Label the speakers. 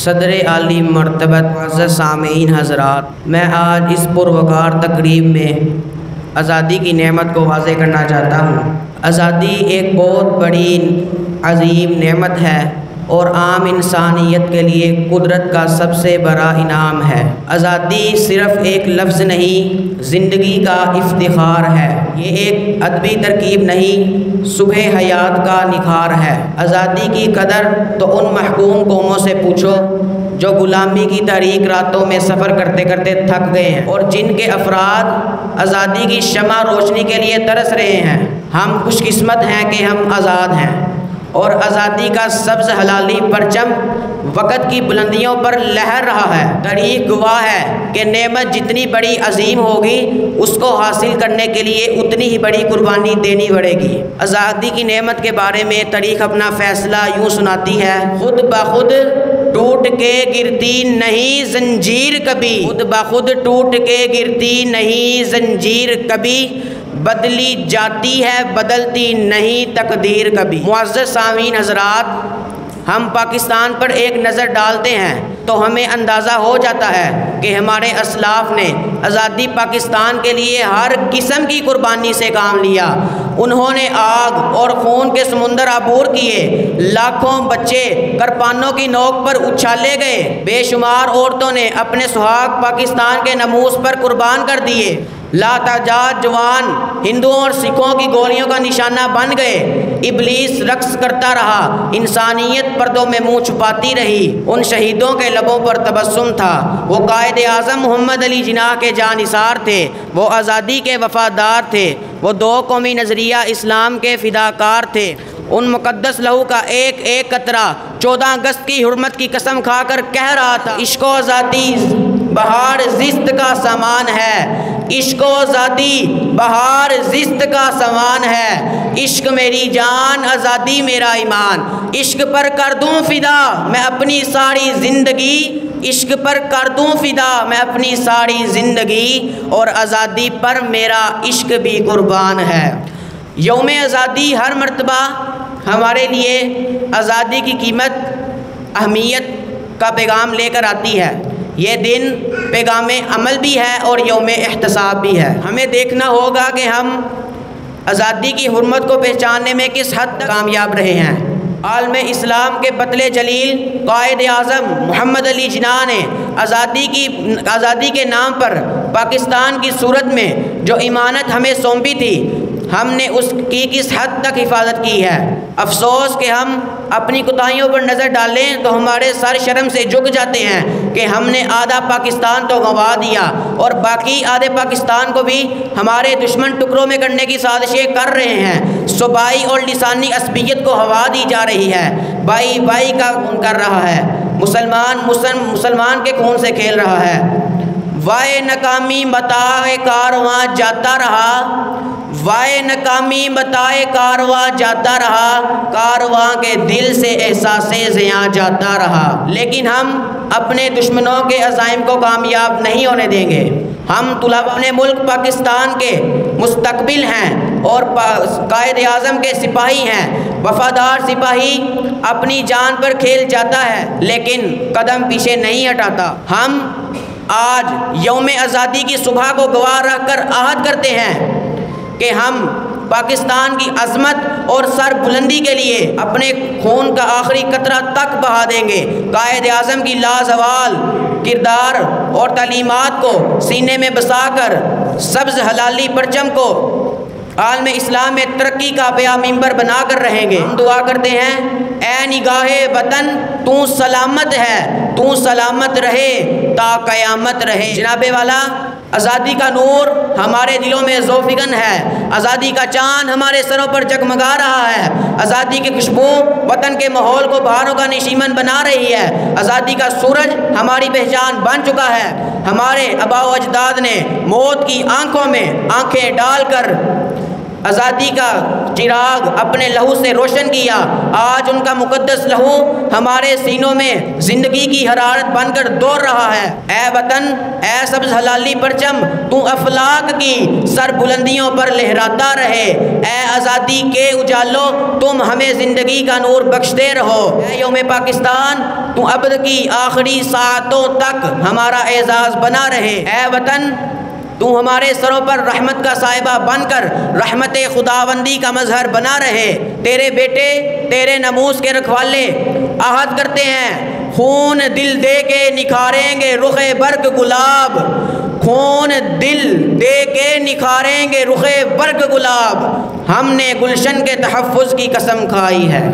Speaker 1: صدر عالی مرتبت معزز سامعین حضرات، میں آج اس پروقار تقریب میں آزادی کی نعمت کو واضح کرنا چاہتا ہوں۔ آزادی ایک بہت بڑی عظیم نعمت ہے اور عام انسانیت کے لیے قدرت کا سب سے بڑا انعام ہے۔ آزادی صرف ایک لفظ نہیں، زندگی کا افتخار ہے۔ یہ ایک ادبی ترکیب نہیں، صبح حیات کا نکھار ہے۔ آزادی کی قدر تو ان محکوم قوموں سے پوچھو جو غلامی کی تاریک راتوں میں سفر کرتے کرتے تھک گئے ہیں اور جن کے افراد آزادی کی شمع روشنی کے لیے ترس رہے ہیں۔ ہم خوش قسمت ہیں کہ ہم آزاد ہیں اور آزادی کا سبز حلالی پرچم وقت کی بلندیوں پر لہر رہا ہے۔ تاریخ گواہ ہے کہ نعمت جتنی بڑی عظیم ہوگی اس کو حاصل کرنے کے لیے اتنی ہی بڑی قربانی دینی پڑے گی۔ آزادی کی نعمت کے بارے میں تاریخ اپنا فیصلہ یوں سناتی ہے: خود بخود ٹوٹ کے گرتی نہیں زنجیر کبھی، خود بخود ٹوٹ کے گرتی نہیں زنجیر کبھی، بدلی جاتی ہے بدلتی نہیں تقدیر کبھی۔ معزز سامعین حضرات، ہم پاکستان پر ایک نظر ڈالتے ہیں تو ہمیں اندازہ ہو جاتا ہے کہ ہمارے اسلاف نے آزادی پاکستان کے لیے ہر قسم کی قربانی سے کام لیا۔ انہوں نے آگ اور خون کے سمندر عبور کیے، لاکھوں بچے کرپانوں کی نوک پر اچھالے گئے، بے شمار عورتوں نے اپنے سہاگ پاکستان کے ناموس پر قربان کر دیے، لاتعداد جوان ہندوؤں اور سکھوں کی گولیوں کا نشانہ بن گئے، ابلیس رقص کرتا رہا، انسانیت پردوں میں منہ چھپاتی رہی، ان شہیدوں کے لبوں پر تبسم تھا۔ وہ قائد اعظم محمد علی جناح کے جانثار تھے، وہ آزادی کے وفادار تھے، وہ دو قومی نظریہ اسلام کے فداکار تھے۔ ان مقدس لہو کا ایک ایک قطرہ 14 اگست کی حرمت کی قسم کھا کر کہہ رہا تھا: عشق و آزادی بہار زست کا سامان ہے، عشق و آزادی بہار زست کا سامان ہے، عشق میری جان آزادی میرا ایمان، عشق پر کر دوں فدا میں اپنی ساری زندگی، عشق پر کر دوں فدا میں اپنی ساری زندگی، اور آزادی پر میرا عشق بھی قربان ہے۔ یوم آزادی ہر مرتبہ ہمارے لیے آزادی کی قیمت، اہمیت کا پیغام لے کر آتی ہے۔ یہ دن پیغام عمل بھی ہے اور یوم احتساب بھی ہے۔ ہمیں دیکھنا ہوگا کہ ہم آزادی کی حرمت کو پہچاننے میں کس حد تک کامیاب رہے ہیں۔ عالم اسلام کے بطل جلیل قائد اعظم محمد علی جناح نے آزادی کے نام پر پاکستان کی صورت میں جو امانت ہمیں سونپی تھی، ہم نے اس کی کس حد تک حفاظت کی ہے۔ افسوس کہ ہم اپنی کوتاہیوں پر نظر ڈالیں تو ہمارے سر شرم سے جھک جاتے ہیں کہ ہم نے آدھا پاکستان تو گنوا دیا اور باقی آدھے پاکستان کو بھی ہمارے دشمن ٹکڑوں میں کرنے کی سازشیں کر رہے ہیں۔ صوبائی اور لسانی عصبیت کو ہوا دی جا رہی ہے، بائی بائی کا خون کر رہا ہے، مسلمان کے خون سے کھیل رہا ہے۔ وائے ناکامی بتائے کارواں جاتا رہا، وائے ناکامی بتائے کارواں جاتا رہا، کارواں کے دل سے احساس زیاں جاتا رہا۔ لیکن ہم اپنے دشمنوں کے عزائم کو کامیاب نہیں ہونے دیں گے۔ ہم طلباء اپنے ملک پاکستان کے مستقبل ہیں اور قائد اعظم کے سپاہی ہیں۔ وفادار سپاہی اپنی جان پر کھیل جاتا ہے لیکن قدم پیچھے نہیں ہٹاتا۔ ہم آج یوم آزادی کی صبح کو گواہ رکھ کر عہد کرتے ہیں کہ ہم پاکستان کی عظمت اور سر بلندی کے لیے اپنے خون کا آخری قطرہ تک بہا دیں گے۔ قائد اعظم کی لازوال کردار اور تعلیمات کو سینے میں بسا کر سبز حلالی پرچم کو عالم اسلام میں ترقی کا پیا منبر بنا کر رہیں گے۔ ہم دعا کرتے ہیں: اے نگاہ وطن تو سلامت ہے، تو سلامت رہے تا قیامت رہے۔ جناب والا، آزادی کا نور ہمارے دلوں میں ذوفگن ہے، آزادی کا چاند ہمارے سروں پر جگمگا رہا ہے، آزادی کی خوشبو وطن کے ماحول کو بہاروں کا نشیمن بنا رہی ہے، آزادی کا سورج ہماری پہچان بن چکا ہے۔ ہمارے آباء و اجداد نے موت کی آنکھوں میں آنکھیں ڈال کر آزادی کا چراغ اپنے لہو سے روشن کیا، آج ان کا مقدس لہو ہمارے سینوں میں زندگی کی حرارت بن کر دوڑ رہا ہے۔ اے وطن، اے سبز حلالی پرچم، تو افلاک کی سر بلندیوں پر لہراتا رہے۔ اے آزادی کے اجالو، تم ہمیں زندگی کا نور بخشتے رہو۔ اے یوم پاکستان، تو ابد کی آخری ساعتوں تک ہمارا اعزاز بنا رہے۔ اے وطن، تو ہمارے سروں پر رحمت کا صاحبہ بن کر رحمت خداوندی کا مظہر بنا رہے۔ تیرے بیٹے تیرے ناموس کے رکھوالے عہد کرتے ہیں، خون دل دے کے نکھاریں گے رخ برگ گلاب، خون دل دے کے نکھاریں گے رخ برگ گلاب، ہم نے گلشن کے تحفظ کی قسم کھائی ہے۔